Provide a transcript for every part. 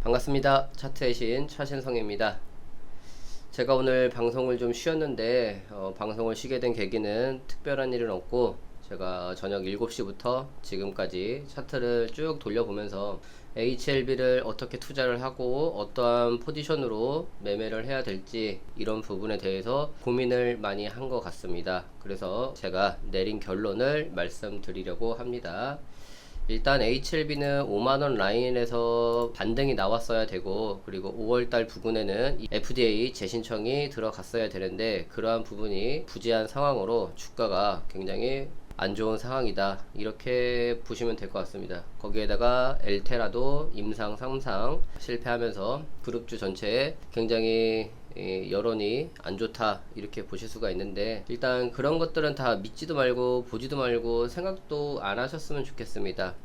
반갑습니다. 차트의 신 차신성입니다. 제가 오늘 방송을 좀 쉬었는데 방송을 쉬게 된 계기는 특별한 일은 없고, 제가 저녁 7시부터 지금까지 차트를 쭉 돌려보면서 HLB를 어떻게 투자를 하고 어떠한 포지션으로 매매를 해야 될지 이런 부분에 대해서 고민을 많이 한 것 같습니다. 그래서 제가 내린 결론을 말씀드리려고 합니다. 일단 HLB는 5만원 라인에서 반등이 나왔어야 되고, 그리고 5월달 부근에는 FDA 재신청이 들어갔어야 되는데, 그러한 부분이 부재한 상황으로 주가가 굉장히 안 좋은 상황이다, 이렇게 보시면 될 것 같습니다. 거기에다가 엘테라도 임상 3상 실패하면서 그룹주 전체에 굉장히 여론이 안 좋다, 이렇게 보실 수가 있는데, 일단 그런 것들은 다 믿지도 말고 보지도 말고 생각도 안 하셨으면 좋겠습니다.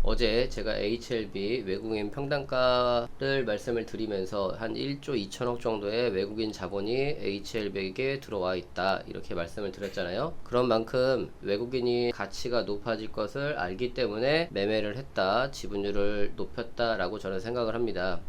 어제 제가 HLB 외국인 평단가를 말씀을 드리면서 한 1조 2천억 정도의 외국인 자본이 HLB에게 들어와 있다, 이렇게 말씀을 드렸잖아요. 그런 만큼 외국인이 가치가 높아질 것을 알기 때문에 매매를 했다, 지분율을 높였다 라고 저는 생각을 합니다.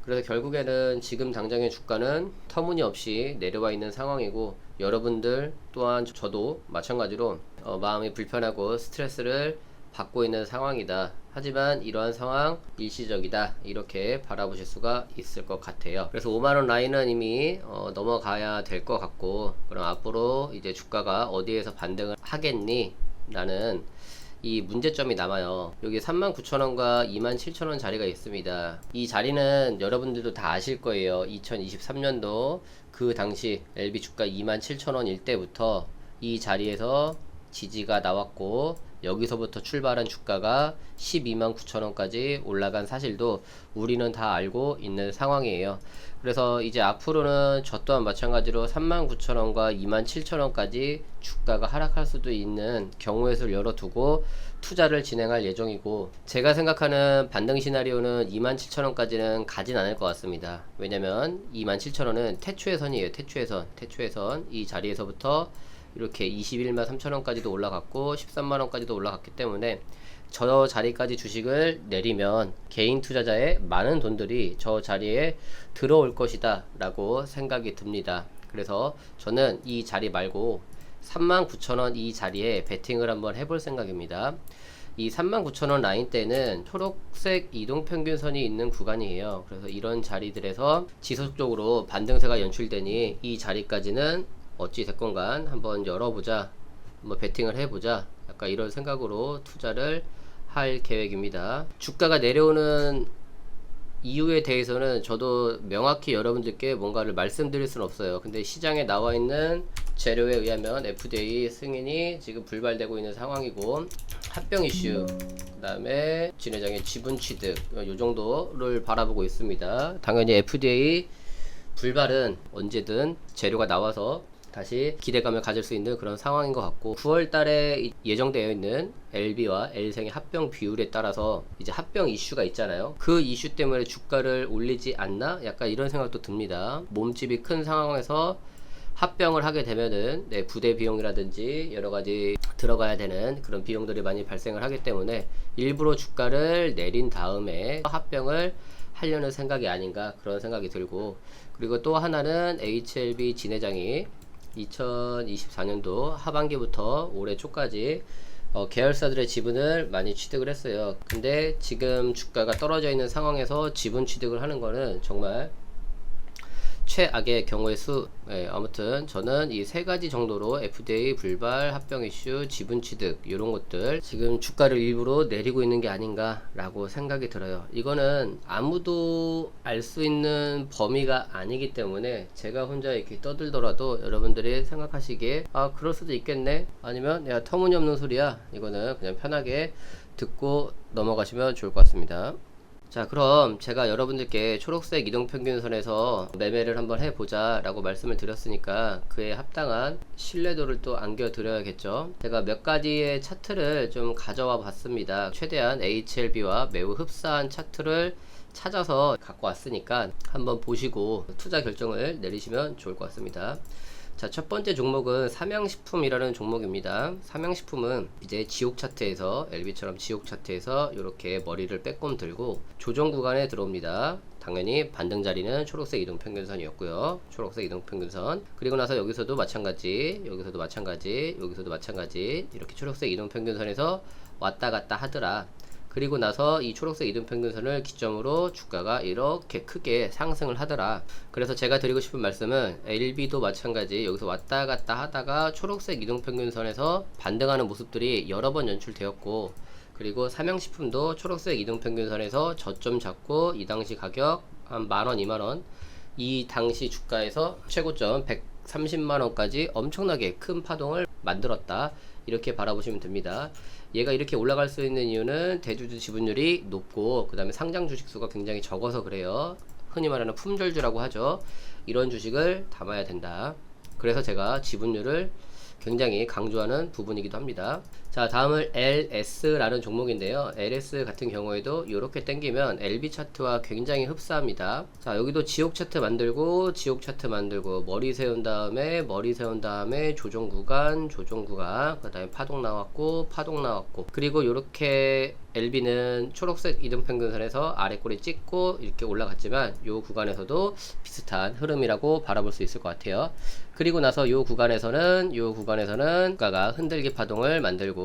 그래서 결국에는 지금 당장의 주가는 터무니없이 내려와 있는 상황이고, 여러분들 또한 저도 마찬가지로 마음이 불편하고 스트레스를 받고 있는 상황이다. 하지만 이러한 상황 일시적이다, 이렇게 바라보실 수가 있을 것 같아요. 그래서 5만원 라인은 이미 넘어가야 될 것 같고, 그럼 앞으로 이제 주가가 어디에서 반등을 하겠니? 라는 이 문제점이 남아요. 여기 39,000원과 27,000원 자리가 있습니다. 이 자리는 여러분들도 다 아실 거예요. 2023년도 그 당시 LB 주가 27,000원일 때부터 이 자리에서 지지가 나왔고, 여기서부터 출발한 주가가 129,000원까지 올라간 사실도 우리는 다 알고 있는 상황이에요. 그래서 이제 앞으로는 저 또한 마찬가지로 39,000원과 27,000원까지 주가가 하락할 수도 있는 경우의 수를 열어두고 투자를 진행할 예정이고, 제가 생각하는 반등 시나리오는 27,000원까지는 가진 않을 것 같습니다. 왜냐면 27,000원은 태초의 선이에요. 태초의 선. 이 자리에서부터 이렇게 21만 3천원까지도 올라갔고 13만원까지도 올라갔기 때문에, 저 자리까지 주식을 내리면 개인 투자자의 많은 돈들이 저 자리에 들어올 것이다 라고 생각이 듭니다. 그래서 저는 이 자리 말고 39,000원 이 자리에 베팅을 한번 해볼 생각입니다. 이 39,000원 라인 때는 초록색 이동평균선이 있는 구간이에요. 그래서 이런 자리들에서 지속적으로 반등세가 연출되니 이 자리까지는 어찌 됐건간 한번 열어보자, 뭐 베팅을 해보자, 약간 이런 생각으로 투자를 할 계획입니다. 주가가 내려오는 이유에 대해서는 저도 명확히 여러분들께 뭔가를 말씀드릴 수는 없어요. 근데 시장에 나와 있는 재료에 의하면 FDA 승인이 지금 불발되고 있는 상황이고, 합병 이슈, 그 다음에 진회장의 지분 취득, 요 정도를 바라보고 있습니다. 당연히 FDA 불발은 언제든 재료가 나와서 다시 기대감을 가질 수 있는 그런 상황인 것 같고, 9월 달에 예정되어 있는 LB와 L생의 합병 비율에 따라서 이제 합병 이슈가 있잖아요. 그 이슈 때문에 주가를 올리지 않나? 약간 이런 생각도 듭니다. 몸집이 큰 상황에서 합병을 하게 되면은 부대 비용이라든지 여러 가지 들어가야 되는 그런 비용들이 많이 발생을 하기 때문에 일부러 주가를 내린 다음에 합병을 하려는 생각이 아닌가, 그런 생각이 들고, 그리고 또 하나는 HLB 진회장이 2024년도 하반기부터 올해 초까지 계열사들의 지분을 많이 취득을 했어요. 근데 지금 주가가 떨어져 있는 상황에서 지분 취득을 하는 거는 정말 최악의 경우의 수. 아무튼 저는 이 세 가지 정도로 FDA 불발, 합병 이슈, 지분 취득, 이런 것들 지금 주가를 일부러 내리고 있는 게 아닌가 라고 생각이 들어요. 이거는 아무도 알 수 있는 범위가 아니기 때문에 제가 혼자 이렇게 떠들더라도 여러분들이 생각하시기에 아, 그럴 수도 있겠네, 아니면 내가 터무니없는 소리야, 이거는 그냥 편하게 듣고 넘어가시면 좋을 것 같습니다. 자, 그럼 제가 여러분들께 초록색 이동평균선에서 매매를 한번 해보자 라고 말씀을 드렸으니까 그에 합당한 신뢰도를 또 안겨 드려야겠죠. 제가 몇 가지의 차트를 좀 가져와 봤습니다. 최대한 HLB와 매우 흡사한 차트를 찾아서 갖고 왔으니까 한번 보시고 투자 결정을 내리시면 좋을 것 같습니다. 자, 첫 번째 종목은 삼양식품이라는 종목입니다. 삼양식품은 이제 지옥 차트에서 LB처럼 지옥 차트에서 이렇게 머리를 빼꼼 들고 조정 구간에 들어옵니다. 당연히 반등 자리는 초록색 이동평균선이었고요. 초록색 이동평균선. 그리고 나서 여기서도 마찬가지, 여기서도 마찬가지, 여기서도 마찬가지 이렇게 초록색 이동평균선에서 왔다 갔다 하더라. 그리고 나서 이 초록색 이동평균선을 기점으로 주가가 이렇게 크게 상승을 하더라. 그래서 제가 드리고 싶은 말씀은 LB도 마찬가지 여기서 왔다 갔다 하다가 초록색 이동평균선에서 반등하는 모습들이 여러 번 연출되었고, 그리고 삼양식품도 초록색 이동평균선에서 저점 잡고 이 당시 가격 한 만원, 2만원, 이 당시 주가에서 최고점 130만원까지 엄청나게 큰 파동을 만들었다. 이렇게 바라보시면 됩니다. 얘가 이렇게 올라갈 수 있는 이유는 대주주 지분율이 높고 그 다음에 상장 주식수가 굉장히 적어서 그래요. 흔히 말하는 품절주라고 하죠. 이런 주식을 담아야 된다. 그래서 제가 지분율을 굉장히 강조하는 부분이기도 합니다. 자, 다음은 LS라는 종목인데요. LS 같은 경우에도 이렇게 당기면 LB 차트와 굉장히 흡사합니다. 자, 여기도 지옥 차트 만들고 지옥 차트 만들고 머리 세운 다음에 조정 구간, 그 다음에 파동 나왔고 그리고 이렇게 LB는 초록색 이동평균선에서 아래 꼬리 찍고 이렇게 올라갔지만 이 구간에서도 비슷한 흐름이라고 바라볼 수 있을 것 같아요. 그리고 나서 이 구간에서는 주가가 흔들기 파동을 만들고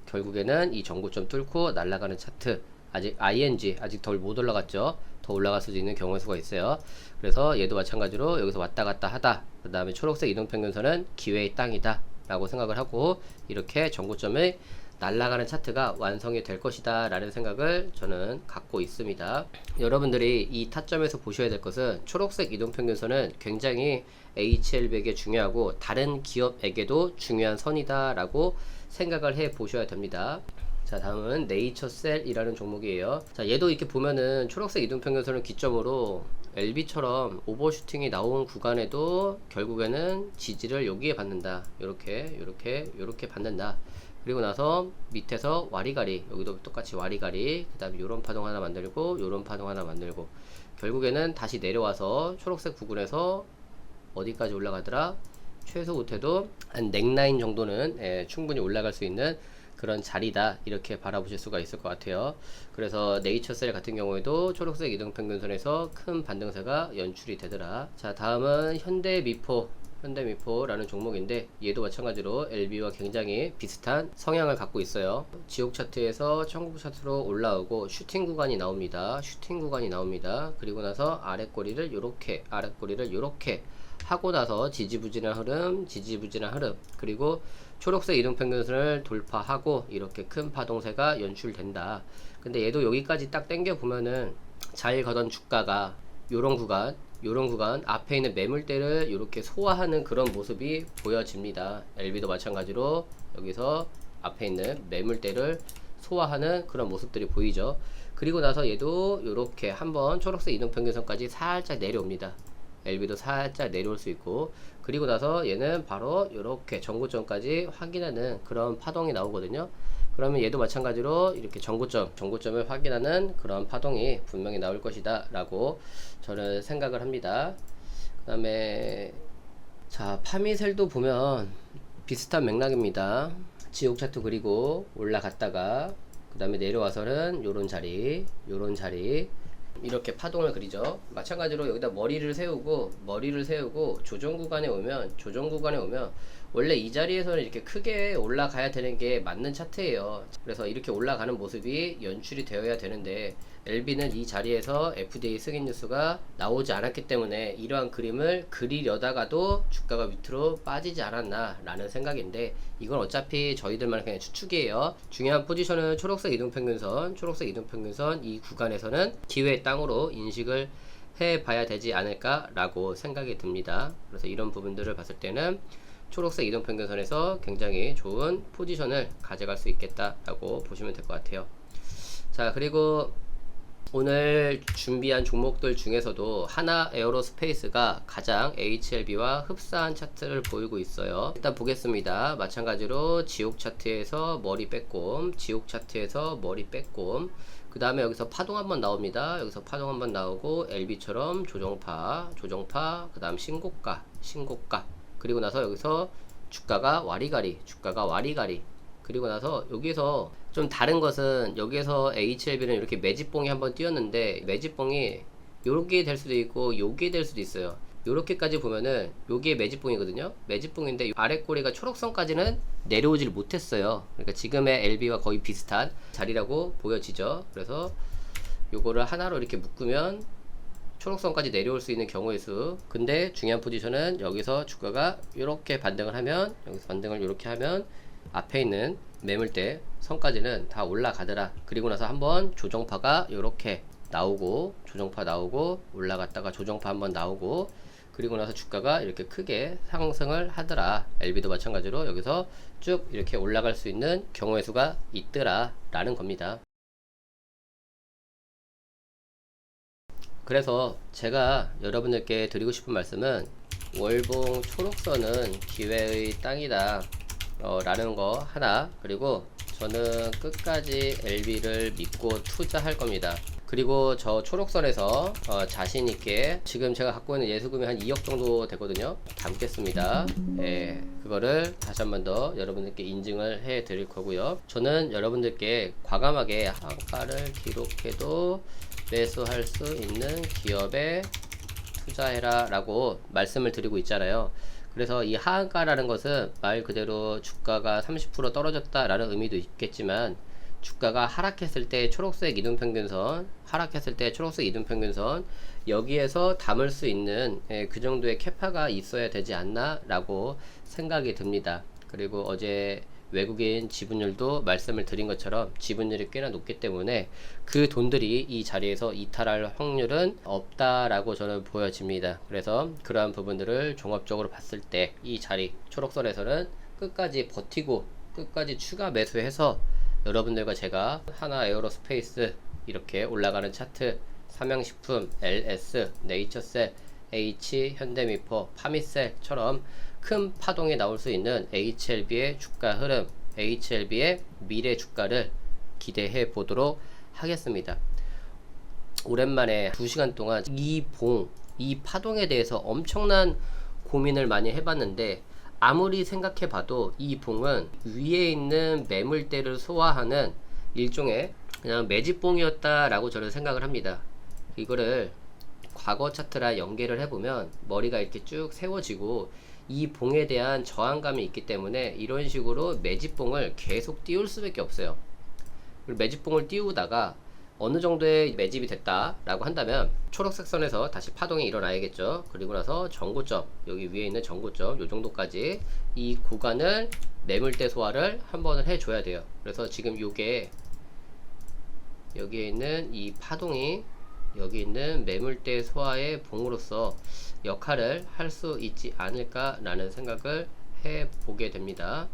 결국에는 이 전고점 뚫고 날아가는 차트. 아직 ING 아직 덜 못 올라갔죠. 더 올라갈 수도 있는 경우의 수가 있어요. 그래서 얘도 마찬가지로 여기서 왔다 갔다 하다, 그 다음에 초록색 이동평균선은 기회의 땅이다 라고 생각을 하고 이렇게 전고점을 날아가는 차트가 완성이 될 것이다 라는 생각을 저는 갖고 있습니다. 여러분들이 이 타점에서 보셔야 될 것은 초록색 이동평균선은 굉장히 HL백에 중요하고 다른 기업에게도 중요한 선이다 라고 생각을 해 보셔야 됩니다. 자, 다음은 네이처셀이라는 종목이에요. 자, 얘도 이렇게 보면은 초록색 이동평균선을 기점으로 LB처럼 오버슈팅이 나온 구간에도 결국에는 지지를 여기에 받는다. 요렇게 받는다. 그리고 나서 밑에서 와리가리, 여기도 똑같이 와리가리, 그 다음에 요런 파동 하나 만들고 요런 파동 하나 만들고 결국에는 다시 내려와서 초록색 부근에서 어디까지 올라가더라? 최소 못해도 한 넥라인 정도는 충분히 올라갈 수 있는 그런 자리다, 이렇게 바라보실 수가 있을 것 같아요. 그래서 네이처셀 같은 경우에도 초록색 이동평균선에서 큰 반등세가 연출이 되더라. 자, 다음은 현대미포라는 종목인데 얘도 마찬가지로 LB와 굉장히 비슷한 성향을 갖고 있어요. 지옥 차트에서 천국 차트로 올라오고 슈팅 구간이 나옵니다. 그리고 나서 아래 꼬리를 요렇게 하고 나서 지지부진한 흐름, 그리고 초록색 이동평균선을 돌파하고 이렇게 큰 파동세가 연출된다. 근데 얘도 여기까지 딱 당겨 보면은 잘 가던 주가가 요런 구간 앞에 있는 매물대를 이렇게 소화하는 그런 모습이 보여집니다. LB도 마찬가지로 여기서 앞에 있는 매물대를 소화하는 그런 모습들이 보이죠. 그리고 나서 얘도 이렇게 한번 초록색 이동평균선까지 살짝 내려옵니다. LB도 살짝 내려올 수 있고, 그리고 나서 얘는 바로 이렇게 전고점까지 확인하는 그런 파동이 나오거든요. 그러면 얘도 마찬가지로 이렇게 전고점을 확인하는 그런 파동이 분명히 나올 것이다 라고 저는 생각을 합니다. 그 다음에 자, 파미셀도 보면 비슷한 맥락입니다. 지옥 차트 그리고 올라갔다가 그 다음에 내려와서는 요런 자리 이렇게 파동을 그리죠. 마찬가지로 여기다 머리를 세우고 조정 구간에 오면 원래 이 자리에서는 이렇게 크게 올라가야 되는 게 맞는 차트예요. 그래서 이렇게 올라가는 모습이 연출이 되어야 되는데 LB는 이 자리에서 FDA 승인 뉴스가 나오지 않았기 때문에 이러한 그림을 그리려다가도 주가가 밑으로 빠지지 않았나 라는 생각인데, 이건 어차피 저희들만 그냥 추측이에요. 중요한 포지션은 초록색 이동평균선 이 구간에서는 기회의 땅으로 인식을 해봐야 되지 않을까 라고 생각이 듭니다. 그래서 이런 부분들을 봤을 때는 초록색 이동평균선에서 굉장히 좋은 포지션을 가져갈 수 있겠다 라고 보시면 될 것 같아요. 자, 그리고 오늘 준비한 종목들 중에서도 하나 에어로스페이스가 가장 HLB와 흡사한 차트를 보이고 있어요. 일단 보겠습니다. 마찬가지로 지옥 차트에서 머리 빼꼼, 지옥 차트에서 머리 빼꼼, 그 다음에 여기서 파동 한번 나옵니다. 여기서 파동 한번 나오고 LB처럼 조정파, 조정파, 그 다음 신고가, 신고가, 그리고 나서 여기서 주가가 와리가리, 주가가 와리가리, 그리고 나서 여기서 좀 다른 것은 여기서 HLB는 이렇게 매집봉이 한번 띄었는데 매집봉이 요렇게 될 수도 있고 요게 될 수도 있어요. 요렇게까지 보면은 요게 매집봉이거든요. 매집봉인데 아래 꼬리가 초록선까지는 내려오질 못했어요. 그러니까 지금의 LB와 거의 비슷한 자리라고 보여지죠. 그래서 요거를 하나로 이렇게 묶으면 초록선까지 내려올 수 있는 경우의 수. 근데 중요한 포지션은 여기서 주가가 이렇게 반등을 하면, 여기서 반등을 이렇게 하면 앞에 있는 매물대 선까지는 다 올라가더라. 그리고 나서 한번 조정파가 이렇게 나오고, 조정파 나오고, 올라갔다가 조정파 한번 나오고, 그리고 나서 주가가 이렇게 크게 상승을 하더라. LB도 마찬가지로 여기서 쭉 이렇게 올라갈 수 있는 경우의 수가 있더라 라는 겁니다. 그래서 제가 여러분들께 드리고 싶은 말씀은 월봉 초록선은 기회의 땅이다 라는 거 하나, 그리고 저는 끝까지 LB를 믿고 투자할 겁니다. 그리고 저 초록선에서 자신있게 지금 제가 갖고 있는 예수금이 한 2억 정도 되거든요. 담겠습니다. 예, 그거를 다시 한 번 더 여러분들께 인증을 해 드릴 거고요. 저는 여러분들께 과감하게 한가를 기록해도 매수할 수 있는 기업에 투자해라 라고 말씀을 드리고 있잖아요. 그래서 이 하한가라는 것은 말 그대로 주가가 30% 떨어졌다 라는 의미도 있겠지만, 주가가 하락했을 때 초록색 이동평균선, 하락했을 때 초록색 이동평균선, 여기에서 담을 수 있는 그 정도의 캐파가 있어야 되지 않나 라고 생각이 듭니다. 그리고 어제 외국인 지분율도 말씀을 드린 것처럼 지분율이 꽤나 높기 때문에 그 돈들이 이 자리에서 이탈할 확률은 없다라고 저는 보여집니다. 그래서 그러한 부분들을 종합적으로 봤을 때 이 자리 초록선에서는 끝까지 버티고 끝까지 추가 매수해서 여러분들과 제가 하나 에어로스페이스 이렇게 올라가는 차트, 삼양식품, LS, 네이처셀, H, 현대미포, 파미셀처럼 큰 파동이 나올 수 있는 HLB의 주가 흐름, HLB의 미래 주가를 기대해 보도록 하겠습니다. 오랜만에 2시간 동안 이 파동에 대해서 엄청난 고민을 많이 해봤는데, 아무리 생각해 봐도 이 봉은 위에 있는 매물대를 소화하는 일종의 그냥 매집봉이었다 라고 저는 생각을 합니다. 이거를 과거 차트랑 연계를 해보면 머리가 이렇게 쭉 세워지고 이 봉에 대한 저항감이 있기 때문에 이런 식으로 매집봉을 계속 띄울 수밖에 없어요. 그리고 매집봉을 띄우다가 어느 정도의 매집이 됐다 라고 한다면 초록색 선에서 다시 파동이 일어나야겠죠. 그리고 나서 전고점, 여기 위에 있는 전고점 요 정도까지 이 구간을 매물대 소화를 한번 해줘야 돼요. 그래서 지금 요게 여기에 있는 이 파동이 여기 있는 매물대 소화의 봉으로서 역할을 할 수 있지 않을까 라는 생각을 해 보게 됩니다.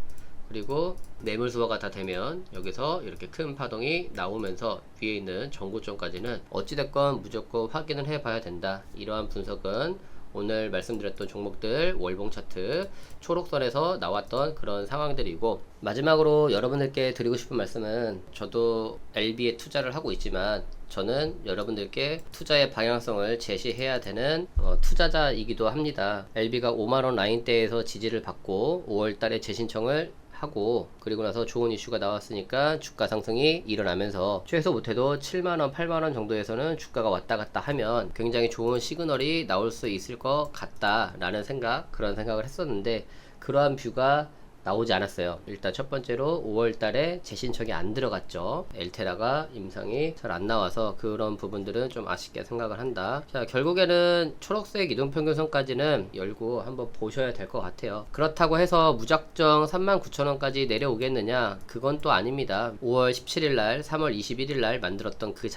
그리고 매물 소화가 다 되면 여기서 이렇게 큰 파동이 나오면서 위에 있는 전고점까지는 어찌됐건 무조건 확인을 해 봐야 된다. 이러한 분석은 오늘 말씀드렸던 종목들 월봉 차트 초록선에서 나왔던 그런 상황들이고, 마지막으로 여러분들께 드리고 싶은 말씀은 저도 LB에 투자를 하고 있지만 저는 여러분들께 투자의 방향성을 제시해야 되는 투자자이기도 합니다. LB가 5만원 라인대에서 지지를 받고 5월달에 재신청을 하고, 그리고 나서 좋은 이슈가 나왔으니까 주가 상승이 일어나면서 최소 못해도 7만원 8만원 정도에서는 주가가 왔다 갔다 하면 굉장히 좋은 시그널이 나올 수 있을 것 같다 라는 그런 생각을 했었는데, 그러한 뷰가 나오지 않았어요. 일단 첫 번째로 5월달에 재신청이 안 들어갔죠. 엘테라가 임상이 잘 안 나와서 그런 부분들은 좀 아쉽게 생각을 한다. 자, 결국에는 초록색 이동평균선까지는 열고 한번 보셔야 될 것 같아요. 그렇다고 해서 무작정 39,000원까지 내려오겠느냐? 그건 또 아닙니다. 5월 17일날 3월 21일날 만들었던 그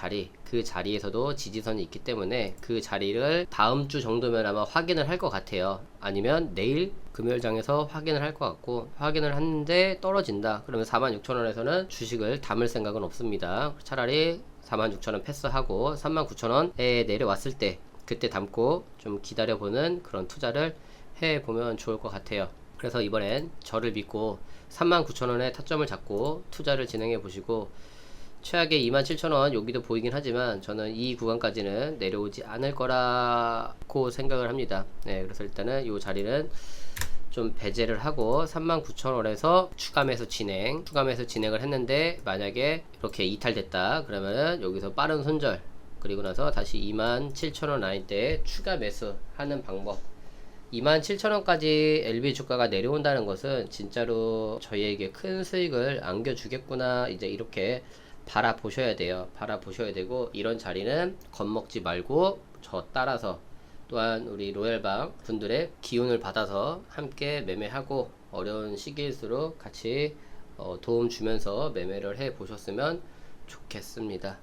자리에서도 지지선이 있기 때문에 그 자리를 다음 주 정도면 아마 확인을 할 것 같아요. 아니면 내일 금요일장에서 확인을 할 것 같고, 확인을 하는데 떨어진다 그러면 46,000원에서는 주식을 담을 생각은 없습니다. 차라리 46,000원 패스하고 39,000원에 내려왔을 때 그때 담고 좀 기다려보는 그런 투자를 해보면 좋을 것 같아요. 그래서 이번엔 저를 믿고 39,000원에 타점을 잡고 투자를 진행해 보시고, 최악의 27,000원 여기도 보이긴 하지만 저는 이 구간까지는 내려오지 않을 거라고 생각을 합니다. 네, 그래서 일단은 이 자리는 좀 배제를 하고 39,000원에서 추가 매수 진행을 했는데, 만약에 이렇게 이탈됐다 그러면은 여기서 빠른 손절, 그리고 나서 다시 27,000원 라인 때 추가 매수 하는 방법. 27,000원까지 LB 주가가 내려온다는 것은 진짜로 저희에게 큰 수익을 안겨주겠구나, 이제 이렇게 바라보셔야 돼요. 바라보셔야 되고, 이런 자리는 겁먹지 말고 저 따라서, 또한 우리 로얄방 분들의 기운을 받아서 함께 매매하고, 어려운 시기일수록 같이 도움 주면서 매매를 해 보셨으면 좋겠습니다.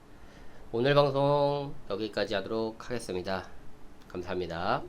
오늘 방송 여기까지 하도록 하겠습니다. 감사합니다.